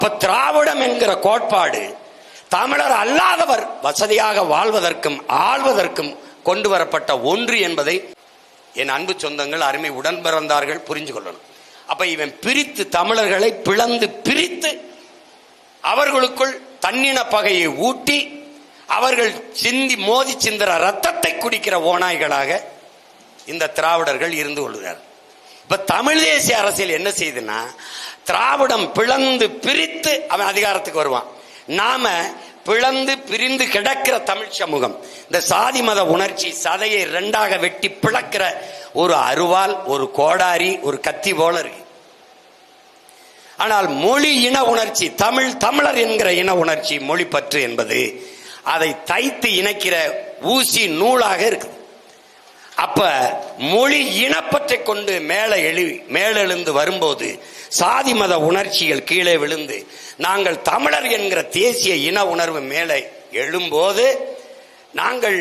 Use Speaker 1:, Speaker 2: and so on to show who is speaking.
Speaker 1: இப்ப திராவிடம் என்கிற கோட்பாடு தமிழர் அல்லாதவர் வசதியாக வாழ்வதற்கும் ஆள்வதற்கும் கொண்டு வரப்பட்ட ஒன்று என்பதை என் அன்பு சொந்தங்கள், அருமை உடன் பிறந்தார்கள் புரிஞ்சு கொள்ளணும். அப்ப இவன் பிரித்து, தமிழர்களை பிளந்து பிரித்து அவர்களுக்குள் தன்னின பகையை ஊட்டி அவர்கள் சிந்தி மோதி சிந்திர ரத்தத்தை குடிக்கிற ஓநாய்களாக இந்த திராவிடர்கள் இருந்து கொள்கிறார். இப்ப தமிழ் தேசிய அரசியல் என்ன செய்யுதுன்னா, திராவிடம் பிளந்து பிரித்து அவன் அதிகாரத்துக்கு வருவான். நாம பிளந்து பிரிந்து கிடக்கிற தமிழ் சமூகம் இந்த சாதி மத உணர்ச்சி சதையை இரண்டாக வெட்டி பிளக்கிற ஒரு அருவாள், ஒரு கோடாரி, ஒரு கத்தி போல இருக்கு. ஆனால் மொழி இன உணர்ச்சி, தமிழர் என்கிற இன உணர்ச்சி, மொழி பற்று என்பது அதை தைத்து இணைக்கிற ஊசி நூலாக இருக்கு. அப்ப மொழி இனப்பற்றை கொண்டு மேலெழுந்து வரும்போது சாதி மத உணர்ச்சிகள் கீழே விழுந்து நாங்கள் தமிழர் என்கிற தேசிய இன உணர்வு மேலே எழும்போது நாங்கள்